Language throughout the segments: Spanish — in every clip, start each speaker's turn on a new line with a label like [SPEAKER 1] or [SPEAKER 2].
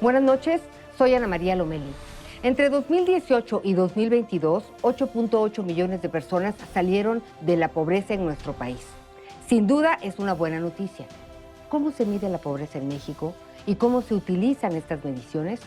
[SPEAKER 1] Buenas noches, soy Ana María Lomelí. Entre 2018 y 2022, 8.8 millones de personas salieron de la pobreza en nuestro país. Sin duda es una buena noticia. ¿Cómo se mide la pobreza en México y cómo se utilizan estas mediciones?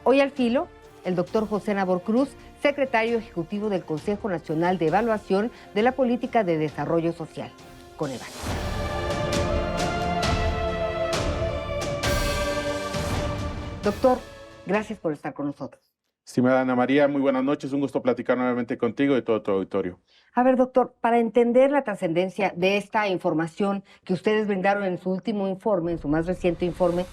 [SPEAKER 1] Hoy al filo, el doctor José Nabor Cruz, secretario ejecutivo del Consejo Nacional de Evaluación de la Política de Desarrollo Social, Coneval. Doctor, gracias por estar con nosotros.
[SPEAKER 2] Estimada Ana María, muy buenas noches. Un gusto platicar nuevamente contigo y todo tu auditorio.
[SPEAKER 1] A ver, doctor, para entender la trascendencia de esta información que ustedes brindaron en su último informe, en su más reciente informe,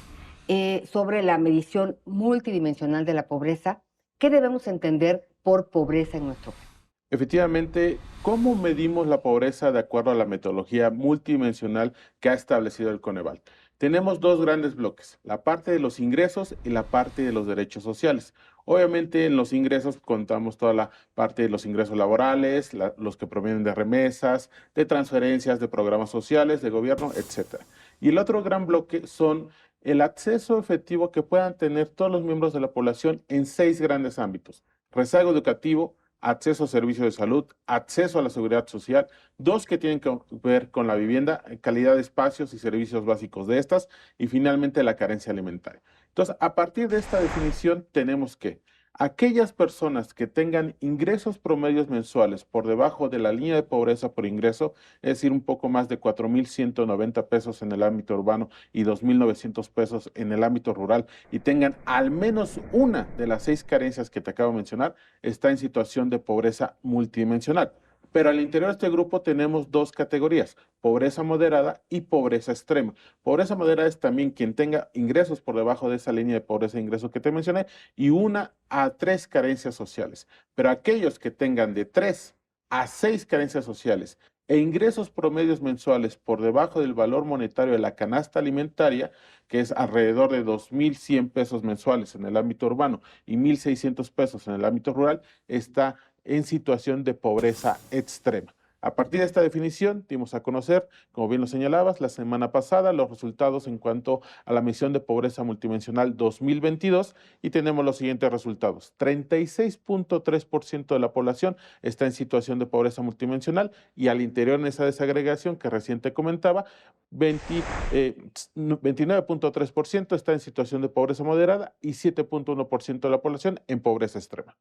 [SPEAKER 1] sobre la medición multidimensional de la pobreza, ¿qué debemos entender por pobreza en nuestro país?
[SPEAKER 2] Efectivamente, ¿cómo medimos la pobreza de acuerdo a la metodología multidimensional que ha establecido el Coneval? Tenemos dos grandes bloques, la parte de los ingresos y la parte de los derechos sociales. Obviamente en los ingresos contamos toda la parte de los ingresos laborales, los que provienen de remesas, de transferencias, de programas sociales, de gobierno, etc. Y el otro gran bloque son el acceso efectivo que puedan tener todos los miembros de la población en 6 grandes ámbitos: rezago educativo, acceso a servicios de salud, acceso a la seguridad social, 2 que tienen que ver con la vivienda, calidad de espacios y servicios básicos de estas, y finalmente la carencia alimentaria. Entonces, a partir de esta definición tenemos que aquellas personas que tengan ingresos promedios mensuales por debajo de la línea de pobreza por ingreso, es decir, un poco más de 4.190 pesos en el ámbito urbano y 2.900 pesos en el ámbito rural, y tengan al menos una de las 6 carencias que te acabo de mencionar, está en situación de pobreza multidimensional. Pero al interior de este grupo tenemos 2 categorías: pobreza moderada y pobreza extrema. Pobreza moderada es también quien tenga ingresos por debajo de esa línea de pobreza e ingreso que te mencioné, y 1 a 3 carencias sociales. Pero aquellos que tengan de 3 a 6 carencias sociales e ingresos promedios mensuales por debajo del valor monetario de la canasta alimentaria, que es alrededor de 2.100 pesos mensuales en el ámbito urbano y 1.600 pesos en el ámbito rural, está en situación de pobreza extrema. A partir de esta definición, dimos a conocer, como bien lo señalabas, la semana pasada los resultados en cuanto a la medición de pobreza multidimensional 2022, y tenemos los siguientes resultados. 36.3% de la población está en situación de pobreza multidimensional, y al interior en esa desagregación que recién te comentaba, 29.3% está en situación de pobreza moderada y 7.1% de la población en pobreza extrema.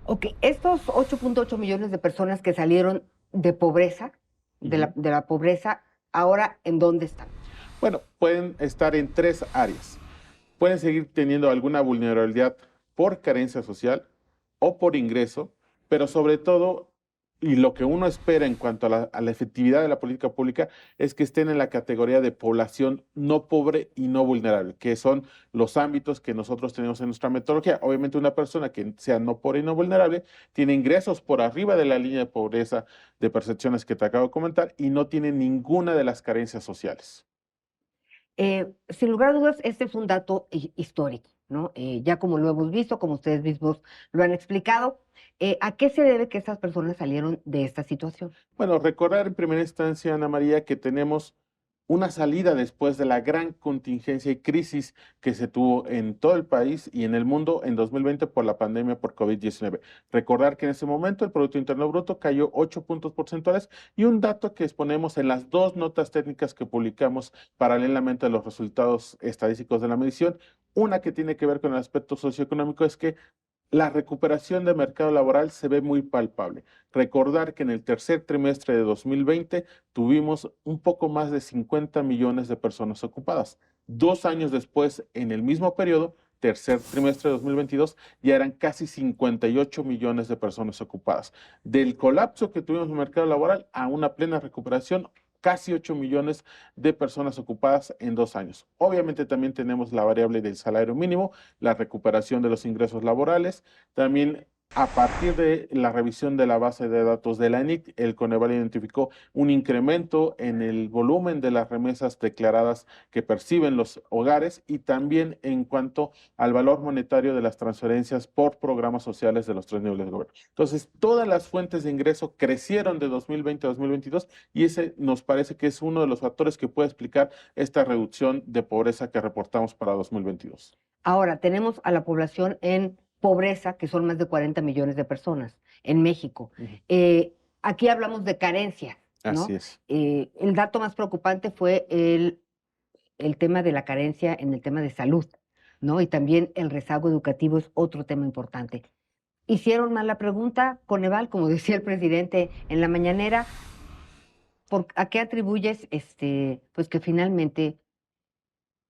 [SPEAKER 1] Ok, estos 8.8 millones de personas que salieron de pobreza, de la pobreza, ahora, ¿en dónde están?
[SPEAKER 2] Bueno, pueden estar en 3 áreas. Pueden seguir teniendo alguna vulnerabilidad por carencia social o por ingreso, pero sobre todo, y lo que uno espera en cuanto a la efectividad de la política pública, es que estén en la categoría de población no pobre y no vulnerable, que son los ámbitos que nosotros tenemos en nuestra metodología. Obviamente, una persona que sea no pobre y no vulnerable tiene ingresos por arriba de la línea de pobreza de percepciones que te acabo de comentar y no tiene ninguna de las carencias sociales.
[SPEAKER 1] Sin lugar a dudas, este es un dato histórico, ¿no? Ya como lo hemos visto, como ustedes mismos lo han explicado, ¿a qué se debe que estas personas salieron de esta situación?
[SPEAKER 2] Bueno, recordar en primera instancia, Ana María, que tenemos una salida después de la gran contingencia y crisis que se tuvo en todo el país y en el mundo en 2020 por la pandemia por COVID-19. Recordar que en ese momento el Producto Interno Bruto cayó 8 puntos porcentuales, y un dato que exponemos en las 2 notas técnicas que publicamos paralelamente a los resultados estadísticos de la medición, una que tiene que ver con el aspecto socioeconómico, es que la recuperación del mercado laboral se ve muy palpable. Recordar que en el tercer trimestre de 2020 tuvimos un poco más de 50 millones de personas ocupadas. 2 años después, en el mismo periodo, tercer trimestre de 2022, ya eran casi 58 millones de personas ocupadas. Del colapso que tuvimos en el mercado laboral a una plena recuperación, casi 8 millones de personas ocupadas en 2 años. Obviamente también tenemos la variable del salario mínimo, la recuperación de los ingresos laborales, también A partir de la revisión de la base de datos de la ENIC, el Coneval identificó un incremento en el volumen de las remesas declaradas que perciben los hogares y también en cuanto al valor monetario de las transferencias por programas sociales de los tres niveles de gobierno. Entonces, todas las fuentes de ingreso crecieron de 2020 a 2022 y ese nos parece que es uno de los factores que puede explicar esta reducción de pobreza que reportamos para 2022.
[SPEAKER 1] Ahora, tenemos a la población en pobreza, que son más de 40 millones de personas en México.
[SPEAKER 2] Ujú.
[SPEAKER 1] Aquí hablamos de carencia,
[SPEAKER 2] Así
[SPEAKER 1] ¿no?
[SPEAKER 2] es.
[SPEAKER 1] El dato más preocupante fue el tema de la carencia en el tema de salud, ¿no? Y también el rezago educativo es otro tema importante. Hicieron mal la pregunta, Coneval, como decía el presidente en la mañanera, ¿a qué atribuyes pues que finalmente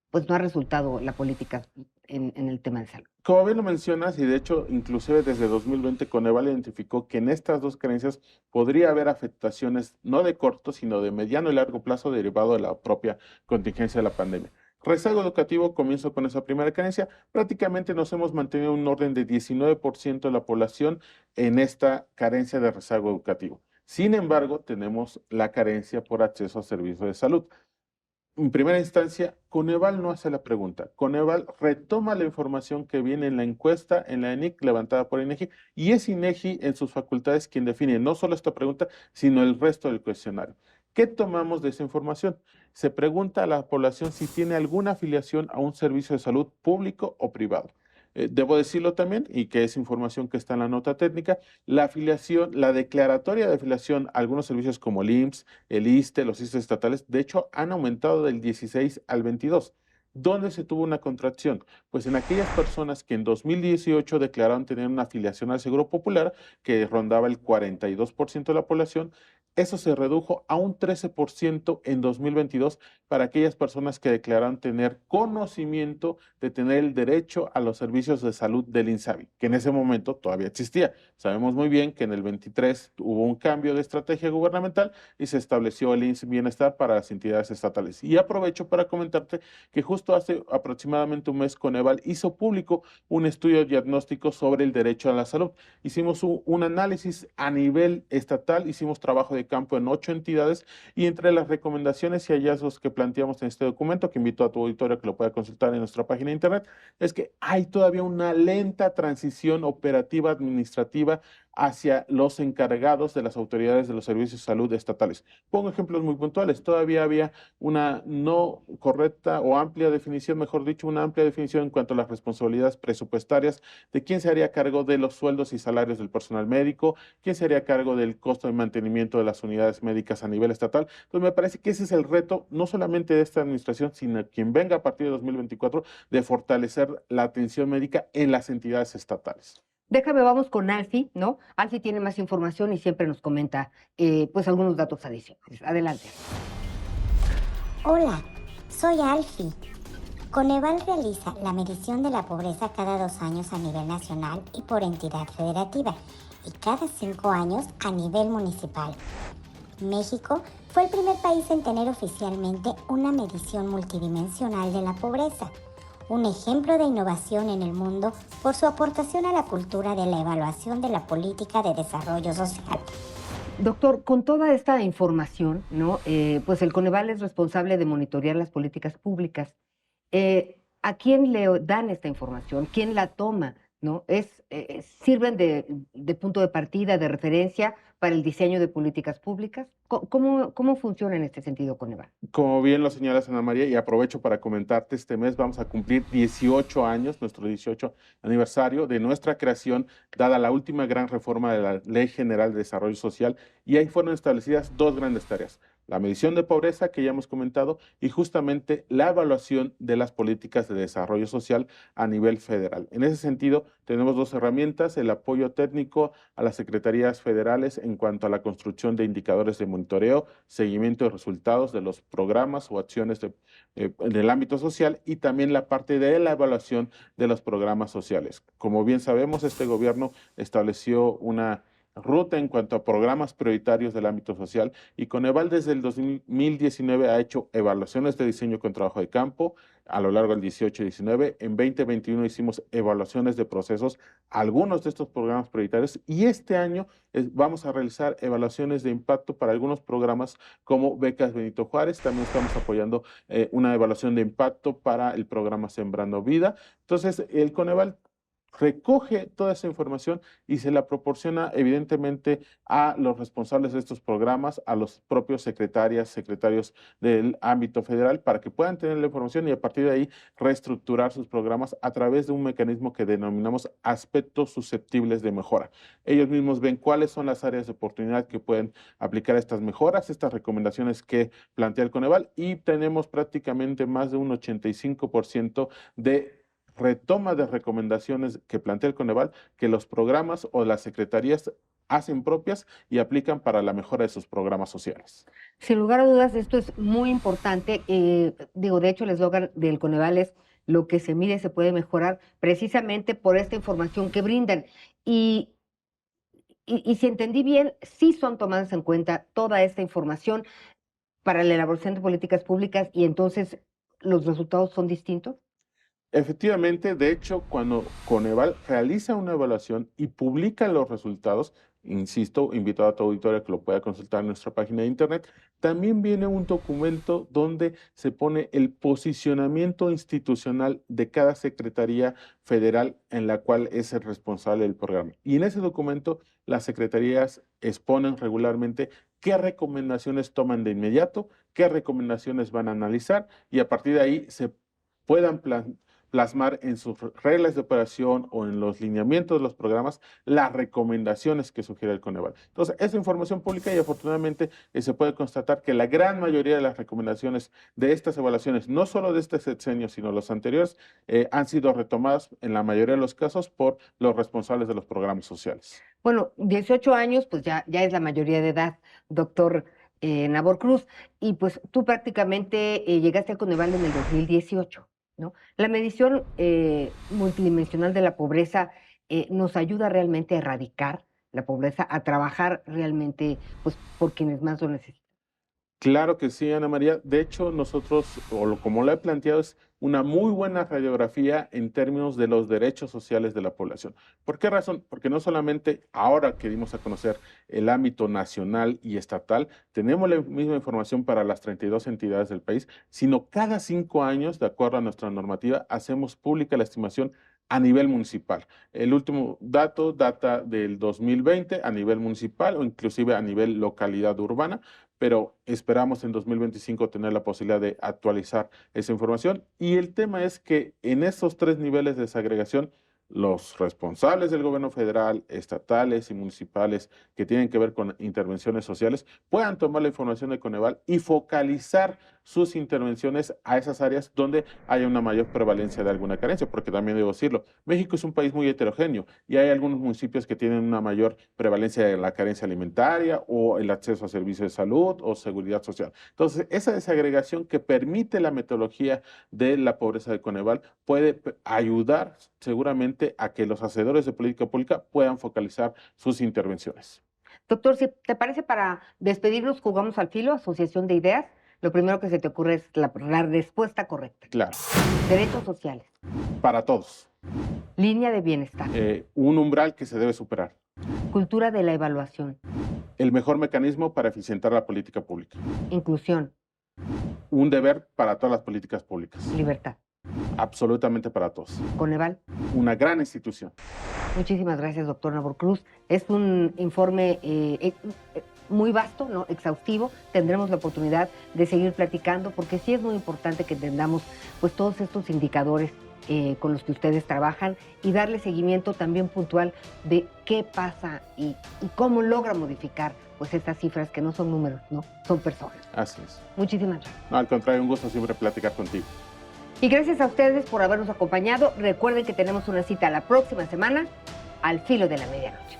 [SPEAKER 1] pues no ha resultado la política en el tema de salud?
[SPEAKER 2] Como bien lo mencionas, y de hecho, inclusive desde 2020, Coneval identificó que en estas dos creencias podría haber afectaciones no de corto, sino de mediano y largo plazo derivado de la propia contingencia de la pandemia. Rezago educativo, comienzo con esa primera creencia, prácticamente nos hemos mantenido un orden de 19% de la población en esta carencia de rezago educativo. Sin embargo, tenemos la carencia por acceso a servicios de salud. En primera instancia, Coneval no hace la pregunta. Coneval retoma la información que viene en la encuesta en la ENIC levantada por INEGI y es INEGI en sus facultades quien define no solo esta pregunta, sino el resto del cuestionario. ¿Qué tomamos de esa información? Se pregunta a la población si tiene alguna afiliación a un servicio de salud público o privado. Debo decirlo también, y que es información que está en la nota técnica, la afiliación, la declaratoria de afiliación a algunos servicios como el IMSS, el ISSSTE, los ISSSTE estatales, de hecho, han aumentado del 16 al 22. ¿Dónde se tuvo una contracción? Pues en aquellas personas que en 2018 declararon tener una afiliación al Seguro Popular, que rondaba el 42% de la población, eso se redujo a un 13% en 2022 para aquellas personas que declararon tener conocimiento de tener el derecho a los servicios de salud del INSABI, que en ese momento todavía existía. Sabemos muy bien que en el 23 hubo un cambio de estrategia gubernamental y se estableció el INSS Bienestar para las entidades estatales. Y aprovecho para comentarte que justo hace aproximadamente un mes Coneval hizo público un estudio diagnóstico sobre el derecho a la salud. Hicimos un análisis a nivel estatal, hicimos trabajo de campo en 8 entidades y entre las recomendaciones y hallazgos que planteamos en este documento, que invito a tu auditorio a que lo pueda consultar en nuestra página de internet, es que hay todavía una lenta transición operativa administrativa hacia los encargados de las autoridades de los servicios de salud estatales. Pongo ejemplos muy puntuales. Todavía había una no correcta o amplia definición, mejor dicho, una amplia definición en cuanto a las responsabilidades presupuestarias de quién se haría cargo de los sueldos y salarios del personal médico, quién se haría cargo del costo de mantenimiento de las unidades médicas a nivel estatal. Entonces, me parece que ese es el reto, no solamente de esta administración, sino quien venga a partir de 2024, de fortalecer la atención médica en las entidades estatales.
[SPEAKER 1] Déjame, vamos con Alfie, ¿no? Alfie tiene más información y siempre nos comenta, pues, algunos datos adicionales. Adelante.
[SPEAKER 3] Hola, soy Alfie. Coneval realiza la medición de la pobreza cada 2 años a nivel nacional y por entidad federativa y cada 5 años a nivel municipal. México fue el primer país en tener oficialmente una medición multidimensional de la pobreza, un ejemplo de innovación en el mundo por su aportación a la cultura de la evaluación de la política de desarrollo social.
[SPEAKER 1] Doctor, con toda esta información, ¿no? Pues el Coneval es responsable de monitorear las políticas públicas. ¿A quién le dan esta información? ¿Quién la toma? ¿No? ¿Sirven de punto de partida, de referencia para el diseño de políticas públicas? ¿Cómo funciona en este sentido Coneval?
[SPEAKER 2] Como bien lo señalas, Ana María, y aprovecho para comentarte, este mes vamos a cumplir 18 años, nuestro 18 aniversario de nuestra creación, dada la última gran reforma de la Ley General de Desarrollo Social, y ahí fueron establecidas dos grandes tareas: la medición de pobreza, que ya hemos comentado, y justamente la evaluación de las políticas de desarrollo social a nivel federal. En ese sentido, tenemos dos herramientas: el apoyo técnico a las secretarías federales en cuanto a la construcción de indicadores de monitoreo, seguimiento de resultados de los programas o acciones en el ámbito social, y también la parte de la evaluación de los programas sociales. Como bien sabemos, este gobierno estableció una ruta en cuanto a programas prioritarios del ámbito social, y Coneval desde el 2019 ha hecho evaluaciones de diseño con trabajo de campo a lo largo del 18 y 19. En 2021 hicimos evaluaciones de procesos, algunos de estos programas prioritarios, y este año vamos a realizar evaluaciones de impacto para algunos programas como Becas Benito Juárez. También estamos apoyando una evaluación de impacto para el programa Sembrando Vida. Entonces, el Coneval recoge toda esa información y se la proporciona evidentemente a los responsables de estos programas, a los propios secretarios del ámbito federal, para que puedan tener la información y a partir de ahí reestructurar sus programas a través de un mecanismo que denominamos aspectos susceptibles de mejora. Ellos mismos ven cuáles son las áreas de oportunidad que pueden aplicar estas mejoras, estas recomendaciones que plantea el Coneval, y tenemos prácticamente más de un 85% de retoma de recomendaciones que plantea el Coneval, que los programas o las secretarías hacen propias y aplican para la mejora de sus programas sociales.
[SPEAKER 1] Sin lugar a dudas, esto es muy importante. De hecho, el eslogan del Coneval es: lo que se mide se puede mejorar, precisamente por esta información que brindan. Y si entendí bien, sí son tomadas en cuenta toda esta información para la elaboración de políticas públicas, y entonces los resultados son distintos.
[SPEAKER 2] Efectivamente, de hecho, cuando Coneval realiza una evaluación y publica los resultados, insisto, invito a tu auditorio a que lo pueda consultar en nuestra página de internet, también viene un documento donde se pone el posicionamiento institucional de cada secretaría federal en la cual es el responsable del programa. Y en ese documento las secretarías exponen regularmente qué recomendaciones toman de inmediato, qué recomendaciones van a analizar, y a partir de ahí se puedan plasmar en sus reglas de operación o en los lineamientos de los programas las recomendaciones que sugiere el Coneval. Entonces, es información pública y afortunadamente se puede constatar que la gran mayoría de las recomendaciones de estas evaluaciones, no solo de este sexenio, sino los anteriores, han sido retomadas en la mayoría de los casos por los responsables de los programas sociales.
[SPEAKER 1] Bueno, 18 años, pues ya es la mayoría de edad, doctor Nabor Cruz, y pues tú prácticamente llegaste al Coneval en el 2018. ¿No? La medición multidimensional de la pobreza nos ayuda realmente a erradicar la pobreza, a trabajar realmente pues, por quienes más lo necesitan.
[SPEAKER 2] Claro que sí, Ana María. De hecho, nosotros, como lo he planteado, es una muy buena radiografía en términos de los derechos sociales de la población. ¿Por qué razón? Porque no solamente ahora que dimos a conocer el ámbito nacional y estatal, tenemos la misma información para las 32 entidades del país, sino cada 5 años, de acuerdo a nuestra normativa, hacemos pública la estimación a nivel municipal. El último dato data del 2020 a nivel municipal o inclusive a nivel localidad urbana, pero esperamos en 2025 tener la posibilidad de actualizar esa información. Y el tema es que en esos 3 niveles de desagregación, los responsables del gobierno federal, estatales y municipales que tienen que ver con intervenciones sociales puedan tomar la información de Coneval y focalizar sus intervenciones a esas áreas donde haya una mayor prevalencia de alguna carencia, porque también debo decirlo, México es un país muy heterogéneo y hay algunos municipios que tienen una mayor prevalencia de la carencia alimentaria o el acceso a servicios de salud o seguridad social. Entonces, esa desagregación que permite la metodología de la pobreza de Coneval puede ayudar seguramente a que los hacedores de política pública puedan focalizar sus intervenciones.
[SPEAKER 1] Doctor, si te parece, para despedirnos, jugamos al filo, asociación de ideas. Lo primero que se te ocurre es la respuesta correcta.
[SPEAKER 2] Claro.
[SPEAKER 1] Derechos sociales.
[SPEAKER 2] Para todos.
[SPEAKER 1] Línea de bienestar.
[SPEAKER 2] Un umbral que se debe superar.
[SPEAKER 1] Cultura de la evaluación.
[SPEAKER 2] El mejor mecanismo para eficientar la política pública.
[SPEAKER 1] Inclusión.
[SPEAKER 2] Un deber para todas las políticas públicas.
[SPEAKER 1] Libertad.
[SPEAKER 2] Absolutamente para todos.
[SPEAKER 1] Coneval.
[SPEAKER 2] Una gran institución.
[SPEAKER 1] Muchísimas gracias, doctor Nabor Cruz. Es un informe muy vasto, ¿no? Exhaustivo. Tendremos la oportunidad de seguir platicando, porque sí es muy importante que entendamos pues, todos estos indicadores con los que ustedes trabajan y darle seguimiento también puntual de qué pasa y cómo logra modificar pues estas cifras que no son números, ¿no? Son personas.
[SPEAKER 2] Así es.
[SPEAKER 1] Muchísimas gracias.
[SPEAKER 2] No, al contrario, un gusto siempre platicar contigo.
[SPEAKER 1] Y gracias a ustedes por habernos acompañado. Recuerden que tenemos una cita la próxima semana al filo de la medianoche.